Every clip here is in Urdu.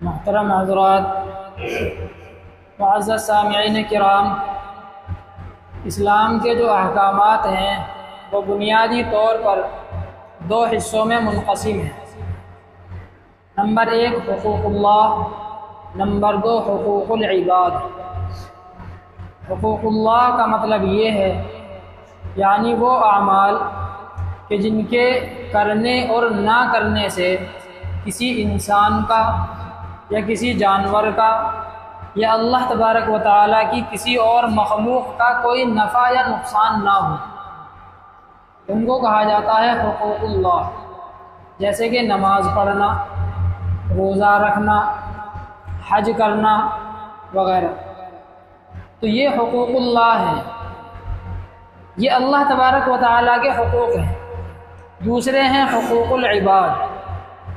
محترم حضرات، معزز سامعین کرام، اسلام کے جو احکامات ہیں وہ بنیادی طور پر دو حصوں میں منقسم ہیں۔ نمبر 1 حقوق اللہ، نمبر 2 حقوق العباد۔ حقوق اللہ کا مطلب یہ ہے یعنی وہ اعمال کہ جن کے کرنے اور نہ کرنے سے کسی انسان کا یا کسی جانور کا یا اللہ تبارک و تعالیٰ کی کسی اور مخلوق کا کوئی نفع یا نقصان نہ ہو، ان کو کہا جاتا ہے حقوق اللہ، جیسے کہ نماز پڑھنا، روزہ رکھنا، حج کرنا وغیرہ۔ تو یہ حقوق اللہ ہیں، یہ اللہ تبارک و تعالیٰ کے حقوق ہیں۔ دوسرے ہیں حقوق العباد،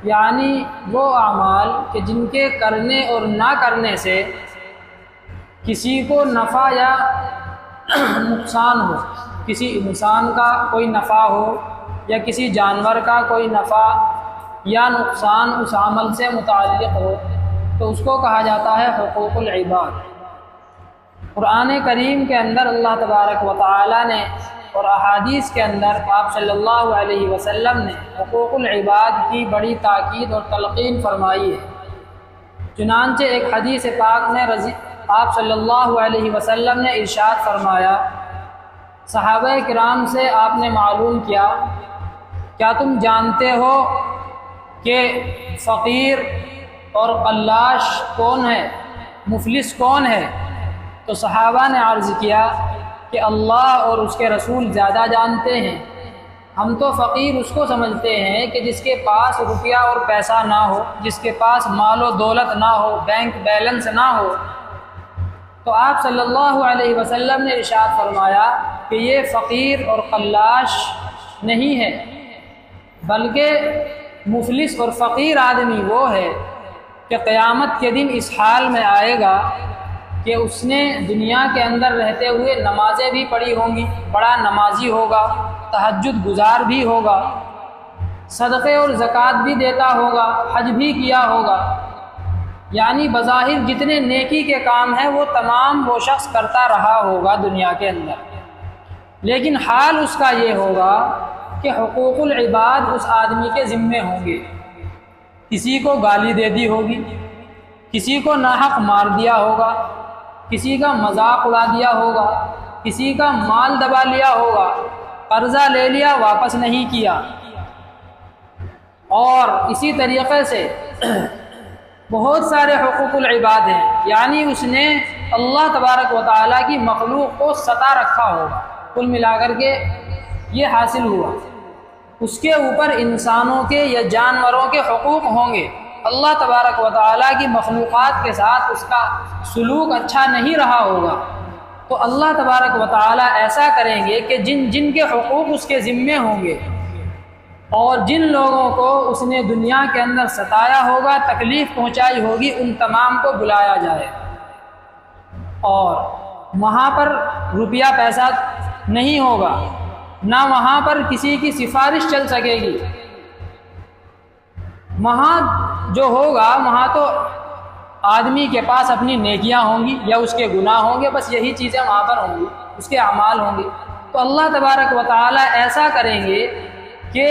یعنی وہ اعمال کہ جن کے کرنے اور نہ کرنے سے کسی کو نفع یا نقصان ہو، کسی انسان کا کوئی نفع ہو یا کسی جانور کا کوئی نفع یا نقصان اس عمل سے متعلق ہو، تو اس کو کہا جاتا ہے حقوق العباد۔ قرآن کریم کے اندر اللہ تبارک و تعالیٰ نے اور احادیث کے اندر آپ صلی اللہ علیہ وسلم نے حقوق العباد کی بڑی تاکید اور تلقین فرمائی ہے۔ چنانچہ ایک حدیث پاک میں آپ صلی اللہ علیہ وسلم نے ارشاد فرمایا، صحابہ کرام سے آپ نے معلوم کیا، کیا تم جانتے ہو کہ فقیر اور قلاش کون ہے، مفلس کون ہے؟ تو صحابہ نے عرض کیا کہ اللہ اور اس کے رسول زیادہ جانتے ہیں، ہم تو فقیر اس کو سمجھتے ہیں کہ جس کے پاس روپیہ اور پیسہ نہ ہو، جس کے پاس مال و دولت نہ ہو، بینک بیلنس نہ ہو۔ تو آپ صلی اللہ علیہ وسلم نے ارشاد فرمایا کہ یہ فقیر اور قلاش نہیں ہے، بلکہ مفلس اور فقیر آدمی وہ ہے کہ قیامت کے دن اس حال میں آئے گا کہ اس نے دنیا کے اندر رہتے ہوئے نمازیں بھی پڑھی ہوں گی، بڑا نمازی ہوگا، تہجد گزار بھی ہوگا، صدقے اور زکوٰۃ بھی دیتا ہوگا، حج بھی کیا ہوگا، یعنی بظاہر جتنے نیکی کے کام ہیں وہ تمام وہ شخص کرتا رہا ہوگا دنیا کے اندر، لیکن حال اس کا یہ ہوگا کہ حقوق العباد اس آدمی کے ذمے ہوں گے۔ کسی کو گالی دے دی ہوگی، کسی کو ناحق مار دیا ہوگا، کسی کا مذاق اڑا دیا ہوگا، کسی کا مال دبا لیا ہوگا، قرضہ لے لیا واپس نہیں کیا، اور اسی طریقے سے بہت سارے حقوق العباد ہیں، یعنی اس نے اللہ تبارک و تعالیٰ کی مخلوق کو ستا رکھا ہوگا۔ کل ملا کر کے یہ حاصل ہوا، اس کے اوپر انسانوں کے یا جانوروں کے حقوق ہوں گے۔ اللہ تبارک و تعالیٰ کی مخلوقات کے ساتھ اس کا سلوک اچھا نہیں رہا ہوگا، تو اللہ تبارک و تعالیٰ ایسا کریں گے کہ جن کے حقوق اس کے ذمے ہوں گے اور جن لوگوں کو اس نے دنیا کے اندر ستایا ہوگا، تکلیف پہنچائی ہوگی، ان تمام کو بلایا جائے، اور وہاں پر روپیہ پیسہ نہیں ہوگا، نہ وہاں پر کسی کی سفارش چل سکے گی۔ وہاں جو ہوگا وہاں تو آدمی کے پاس اپنی نیکیاں ہوں گی یا اس کے گناہ ہوں گے، بس یہی چیزیں وہاں پر ہوں گی، اس کے اعمال ہوں گے۔ تو اللہ تبارک و تعالیٰ ایسا کریں گے کہ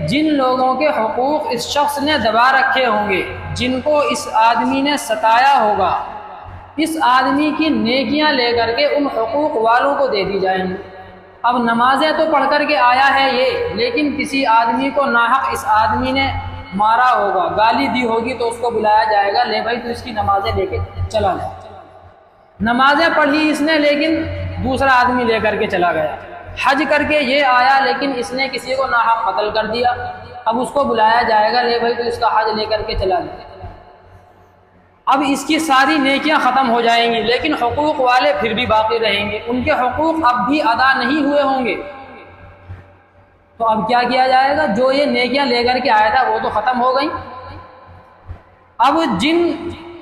جن لوگوں کے حقوق اس شخص نے دبا رکھے ہوں گے، جن کو اس آدمی نے ستایا ہوگا، اس آدمی کی نیکیاں لے کر کے ان حقوق والوں کو دے دی جائیں گی۔ اب نمازیں تو پڑھ کر کے آیا ہے یہ، لیکن کسی آدمی کو ناحق اس آدمی نے مارا ہوگا، گالی دی ہوگی، تو اس کو بلایا جائے گا، لے بھائی تو اس کی نمازیں لے کے چلا جائے۔ نمازیں پڑھی اس نے لیکن دوسرا آدمی لے کر کے چلا گیا، حج کر کے یہ آیا لیکن اس نے کسی کو ناحق قتل کر دیا، اب اس کو بلایا جائے گا، لے بھائی تو اس کا حج لے کر کے چلا جائے۔ اب اس کی ساری نیکیاں ختم ہو جائیں گی، لیکن حقوق والے پھر بھی باقی رہیں گے، ان کے حقوق اب بھی ادا نہیں ہوئے ہوں گے۔ تو اب کیا کیا جائے گا؟ جو یہ نیکیاں لے کر کے آیا تھا وہ تو ختم ہو گئیں، اب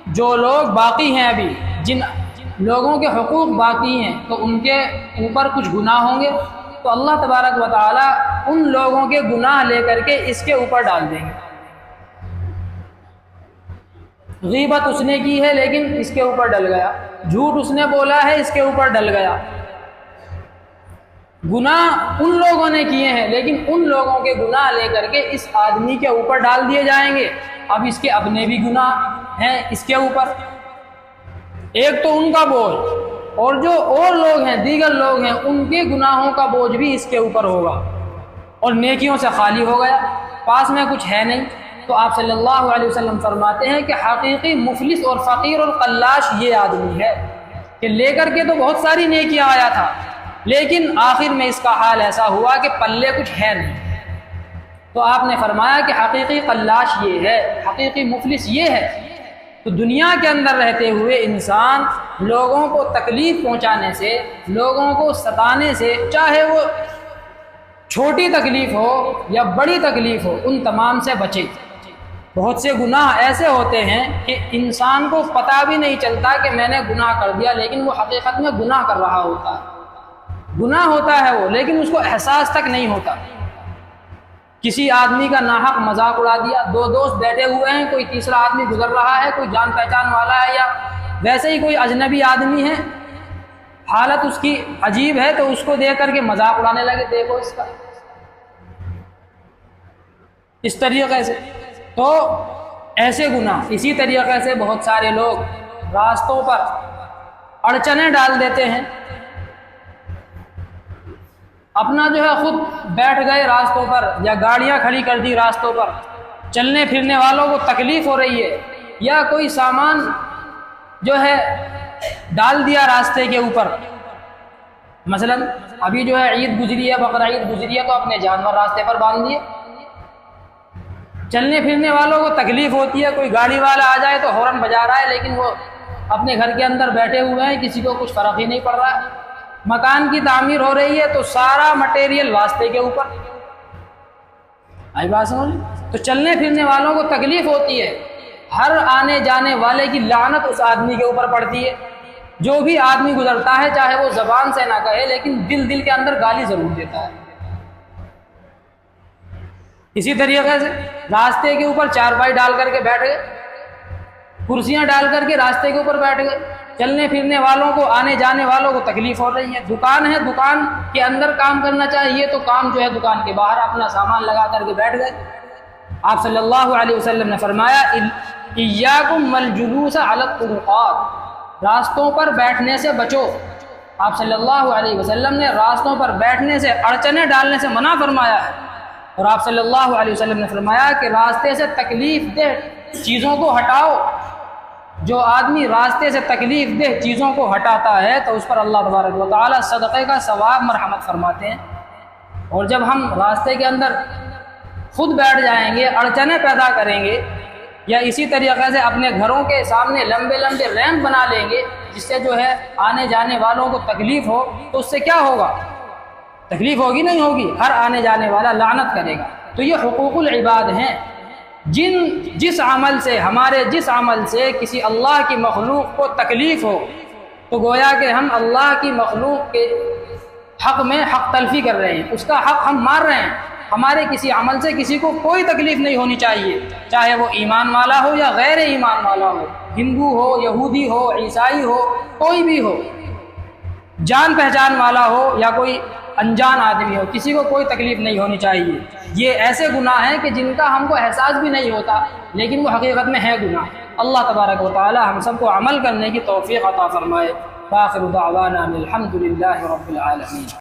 جو لوگ باقی ہیں، ابھی جن لوگوں کے حقوق باقی ہیں، تو ان کے اوپر کچھ گناہ ہوں گے، تو اللہ تبارک و تعالیٰ ان لوگوں کے گناہ لے کر کے اس کے اوپر ڈال دیں گے۔ غیبت اس نے کی ہے لیکن اس کے اوپر ڈل گیا، جھوٹ اس نے بولا ہے اس کے اوپر ڈل گیا، گناہ ان لوگوں نے کیے ہیں لیکن ان لوگوں کے گناہ لے کر کے اس آدمی کے اوپر ڈال دیے جائیں گے۔ اب اس کے اپنے بھی گناہ ہیں اس کے اوپر، ایک تو ان کا بوجھ، اور جو اور لوگ ہیں دیگر لوگ ہیں ان کے گناہوں کا بوجھ بھی اس کے اوپر ہوگا، اور نیکیوں سے خالی ہو گیا، پاس میں کچھ ہے نہیں۔ تو آپ صلی اللہ علیہ وسلم فرماتے ہیں کہ حقیقی مفلس اور فقیر اور قلاش یہ آدمی ہے کہ لے کر کے تو بہت ساری نیکیاں آیا تھا لیکن آخر میں اس کا حال ایسا ہوا کہ پلے کچھ ہے نہیں۔ تو آپ نے فرمایا کہ حقیقی قلاش یہ ہے، حقیقی مفلس یہ ہے۔ تو دنیا کے اندر رہتے ہوئے انسان لوگوں کو تکلیف پہنچانے سے، لوگوں کو ستانے سے، چاہے وہ چھوٹی تکلیف ہو یا بڑی تکلیف ہو، ان تمام سے بچے۔ بہت سے گناہ ایسے ہوتے ہیں کہ انسان کو پتہ بھی نہیں چلتا کہ میں نے گناہ کر دیا، لیکن وہ حقیقت میں گناہ کر رہا ہوتا ہے، گناہ ہوتا ہے وہ، لیکن اس کو احساس تک نہیں ہوتا۔ کسی آدمی کا ناحق مذاق اڑا دیا، دو دوست بیٹھے ہوئے ہیں، کوئی تیسرا آدمی گزر رہا ہے، کوئی جان پہچان والا ہے یا ویسے ہی کوئی اجنبی آدمی ہے، حالت اس کی عجیب ہے تو اس کو دیکھ کر کے مذاق اڑانے لگے، دیکھو اس کا، اس طریقے سے۔ تو ایسے گناہ، اسی طریقے سے بہت سارے لوگ راستوں پر اڑچنیں ڈال دیتے ہیں، اپنا جو ہے خود بیٹھ گئے راستوں پر یا گاڑیاں کھڑی کر دی راستوں پر، چلنے پھرنے والوں کو تکلیف ہو رہی ہے، یا کوئی سامان جو ہے ڈال دیا راستے کے اوپر۔ مثلا ابھی جو ہے عید گزری ہے، بقرہ عید گزری ہے، تو اپنے جانور راستے پر باندھ دیے، چلنے پھرنے والوں کو تکلیف ہوتی ہے، کوئی گاڑی والا آ جائے تو ہارن بجا رہا ہے لیکن وہ اپنے گھر کے اندر بیٹھے ہوئے ہیں، کسی کو کچھ فرق ہی نہیں پڑ رہا ہے۔ مکان کی تعمیر ہو رہی ہے تو سارا مٹیریل واسطے کے اوپر، آئی بات سمجھ؟ تو چلنے پھرنے والوں کو تکلیف ہوتی ہے، ہر آنے جانے والے کی لعنت اس آدمی کے اوپر پڑتی ہے۔ جو بھی آدمی گزرتا ہے چاہے وہ زبان سے نہ کہے لیکن دل کے اندر گالی ضرور دیتا ہے۔ اسی طریقے سے راستے کے اوپر چارپائی ڈال کر کے بیٹھ گئے، کرسیاں ڈال کر کے راستے کے اوپر بیٹھ گئے، چلنے پھرنے والوں کو، آنے جانے والوں کو تکلیف ہو رہی ہے۔ دکان ہے، دکان کے اندر کام کرنا چاہیے تو کام جو ہے دکان کے باہر اپنا سامان لگا کر کے بیٹھ گئے۔ آپ صلی اللہ علیہ وسلم نے فرمایا ایاکم والجلوس علی الطرقات، راستوں پر بیٹھنے سے بچو۔ آپ صلی اللہ علیہ وسلم نے راستوں پر بیٹھنے سے، اڑچنے ڈالنے سے منع فرمایا ہے، اور آپ صلی اللہ علیہ وسلم نے فرمایا کہ راستے سے تکلیف دہ چیزوں کو ہٹاؤ۔ جو آدمی راستے سے تکلیف دہ چیزوں کو ہٹاتا ہے تو اس پر اللہ تبارک و تعالی صدقے کا ثواب مرحمت فرماتے ہیں۔ اور جب ہم راستے کے اندر خود بیٹھ جائیں گے، اڑچنیں پیدا کریں گے، یا اسی طریقے سے اپنے گھروں کے سامنے لمبے لمبے ریمپ بنا لیں گے جس سے جو ہے آنے جانے والوں کو تکلیف ہو، تو اس سے کیا ہوگا؟ تکلیف ہوگی نہیں ہوگی؟ ہر آنے جانے والا لعنت کرے گا۔ تو یہ حقوق العباد ہیں، جس عمل سے کسی اللہ کی مخلوق کو تکلیف ہو تو گویا کہ ہم اللہ کی مخلوق کے حق میں حق تلفی کر رہے ہیں، اس کا حق ہم مار رہے ہیں۔ ہمارے کسی عمل سے کسی کو کوئی تکلیف نہیں ہونی چاہیے، چاہے وہ ایمان والا ہو یا غیر ایمان والا ہو، ہندو ہو، یہودی ہو، عیسائی ہو، کوئی بھی ہو، جان پہچان والا ہو یا کوئی انجان آدمی ہو، کسی کو کوئی تکلیف نہیں ہونی چاہیے۔ یہ ایسے گناہ ہیں کہ جن کا ہم کو احساس بھی نہیں ہوتا لیکن وہ حقیقت میں ہے گناہ۔ اللہ تبارک و تعالی ہم سب کو عمل کرنے کی توفیق عطا فرمائے۔ آخر دعوانا الحمد للہ رب العالمین۔